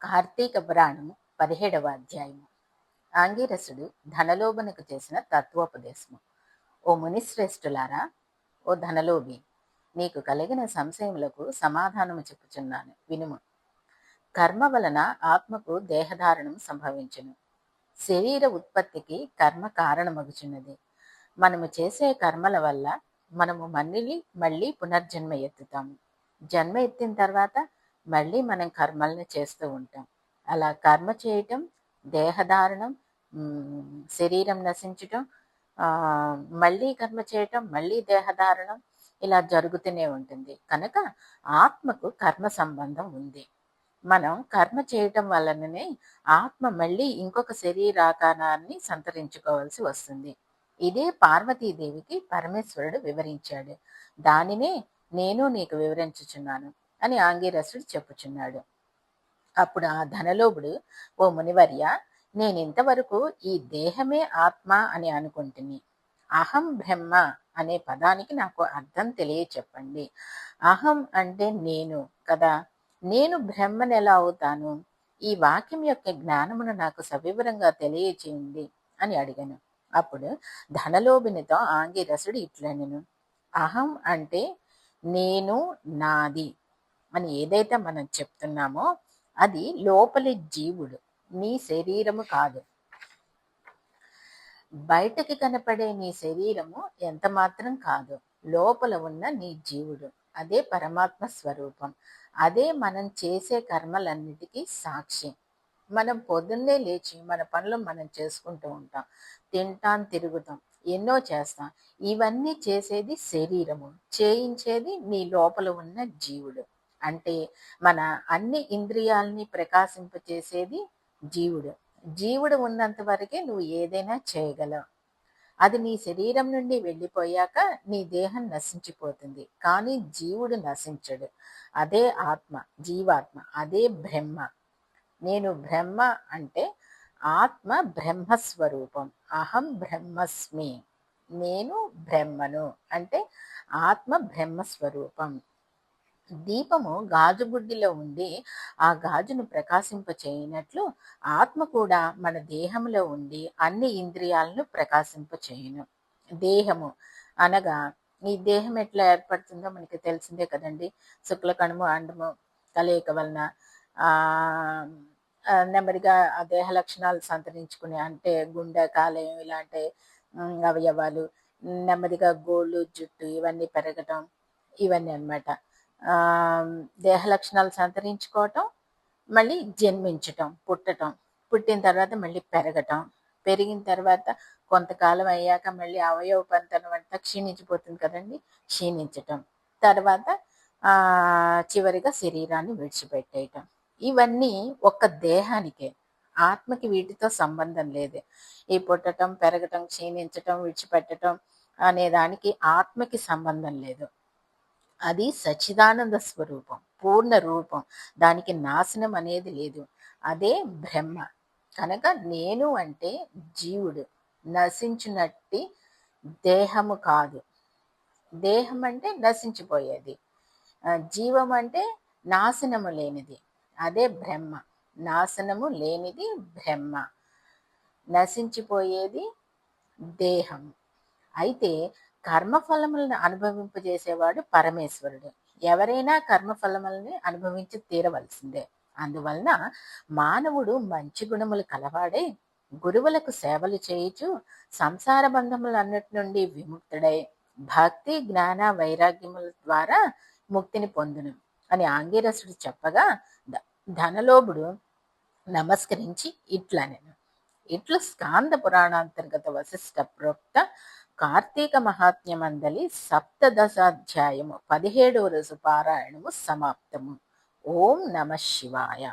కార్తీక పురాణము 17వ అధ్యాయము. ఆంగిరసుడు ధనలోభునకు చేసిన తత్వోపదేశము. ఓ మునిశ్రేష్ఠులారా, ఓ ధనలోభి, నీకు కలిగిన సంశయములకు సమాధానము చెప్పుచున్నాను, వినుము. కర్మ వలన ఆత్మకు దేహధారణం సంభవించును. శరీర ఉత్పత్తికి కర్మ కారణమగుచున్నది. మనము చేసే కర్మల వల్ల మనము మళ్ళీ పునర్జన్మ ఎత్తుతాము. జన్మ ఎత్తిన తర్వాత మళ్ళీ మనం కర్మల్ని చేస్తూ ఉంటాం. అలా కర్మ చేయటం, దేహధారణం, శరీరం నశించటం, మళ్ళీ కర్మ చేయటం, మళ్ళీ దేహధారణం, ఇలా జరుగుతూనే ఉంటుంది. కనుక ఆత్మకు కర్మ సంబంధం ఉంది. మనం కర్మ చేయటం వలననే ఆత్మ మళ్ళీ ఇంకొక శరీరాకారాన్ని సంతరించుకోవాల్సి వస్తుంది. ఇదే పార్వతీదేవికి పరమేశ్వరుడు వివరించాడు. దానినే నేను నీకు వివరించుచున్నాను అని ఆంగిరసుడు చెప్పుచున్నాడు. అప్పుడు ఆ ధనలోభుడు, ఓ మునివర్య, నేనింతవరకు ఈ దేహమే ఆత్మ అని అనుకుంటుని. అహం బ్రహ్మ అనే పదానికి నాకు అర్థం తెలియచెప్పండి. అహం అంటే నేను కదా, నేను బ్రహ్మను ఎలా అవుతాను? ఈ వాక్యం యొక్క జ్ఞానమును నాకు సవివరంగా తెలియచేయండి అని అడిగాను. అప్పుడు ధనలోభునితో ఆంగిరసుడు ఇట్లనెను, అహం అంటే నేను, నాది అని ఏదైతే మనం చెప్తున్నామో అది లోపలి జీవుడు, నీ శరీరము కాదు. బయటకి కనపడే నీ శరీరము ఎంత మాత్రం కాదు. లోపల ఉన్న నీ జీవుడు, అదే పరమాత్మ స్వరూపం. అదే మనం చేసే కర్మలన్నిటికీ సాక్షి. మనం పొద్దున్నే లేచి మన పనులు మనం చేసుకుంటూ ఉంటాం, తింటాం, తిరుగుతాం, ఎన్నో చేస్తాం. ఇవన్నీ చేసేది శరీరము, చేయించేది నీ లోపల ఉన్న జీవుడు. అంటే మన అన్ని ఇంద్రియాలని ప్రకాశింపచేసేది జీవుడు. జీవుడు ఉన్నంత వరకే నువ్వు ఏదైనా చేయగలవు. అది నీ శరీరం నుండి వెళ్ళిపోయాక నీ దేహం నశించిపోతుంది. కానీ జీవుడు నశించడు. అదే ఆత్మ, జీవాత్మ, అదే బ్రహ్మ. నేను బ్రహ్మ అంటే ఆత్మ బ్రహ్మస్వరూపం. అహం బ్రహ్మస్మి, నేను బ్రహ్మను అంటే ఆత్మ బ్రహ్మస్వరూపం. దీపము గాజు బుడ్డిలో ఉండి ఆ గాజును ప్రకాశింపచేయనట్లు ఆత్మ కూడా మన దేహంలో ఉండి అన్ని ఇంద్రియాలను ప్రకాశింపచేయును. దేహము అనగా ఈ దేహం ఎట్లా ఏర్పడుతుందో మనకి తెలిసిందే కదండి. శుక్లకణము అండము కలయిక వలన నెమ్మదిగా ఆ దేహ లక్షణాలు సంతరించుకుని, అంటే గుండె, కాలేయం ఇలాంటి అవయవాలు నెమ్మదిగా గోళ్ళు, జుట్టు ఇవన్నీ పెరగటం, ఇవన్నీ అన్నమాట. దేహ లక్షణాలు సంతరించుకోవటం, మళ్ళీ జన్మించటం, పుట్టటం, పుట్టిన తర్వాత మళ్ళీ పెరగటం, పెరిగిన తర్వాత కొంతకాలం అయ్యాక మళ్ళీ అవయవ పంతనం అంతా క్షీణించిపోతుంది కదండి, క్షీణించటం, తర్వాత చివరిగా శరీరాన్ని విడిచిపెట్టేయటం. ఇవన్నీ ఒక్క దేహానికే, ఆత్మకి వీటితో సంబంధం లేదు. ఈ పుట్టటం, పెరగటం, క్షీణించటం, విడిచిపెట్టడం అనే దానికి ఆత్మకి సంబంధం లేదు. అది సచ్చిదానంద స్వరూపం, పూర్ణ రూపం. దానికి నాశనం అనేది లేదు. అదే బ్రహ్మ. కనుక నేను అంటే జీవుడు, నశించినట్టి దేహము కాదు. దేహం అంటే నశించిపోయేది, జీవం అంటే నాశనము లేనిది, అదే బ్రహ్మ. నాశనము లేనిది బ్రహ్మ, నశించిపోయేది దేహం. అయితే కర్మఫలములను అనుభవింపజేసేవాడు పరమేశ్వరుడు. ఎవరైనా కర్మఫలములని అనుభవించి తీరవలసిందే. అందువలన మానవుడు మంచి గుణములు కలవాడై గురువులకు సేవలు చేయుచు సంసార బంధములన్నిటి నుండి విముక్తుడై భక్తి, జ్ఞాన, వైరాగ్యముల ద్వారా ముక్తిని పొందును అని ఆంగిరసుడు చెప్పగా ధనలోభుడు నమస్కరించి ఇట్లనెను. ఇట్లు స్కాంద పురాణాంతర్గత వశిష్ట ప్రోక్త కార్తీక మహాత్మ్యమందలి 17వ అధ్యాయము 17వ రోజు పారాయణము సమాప్తము. ఓం నమ శివాయ.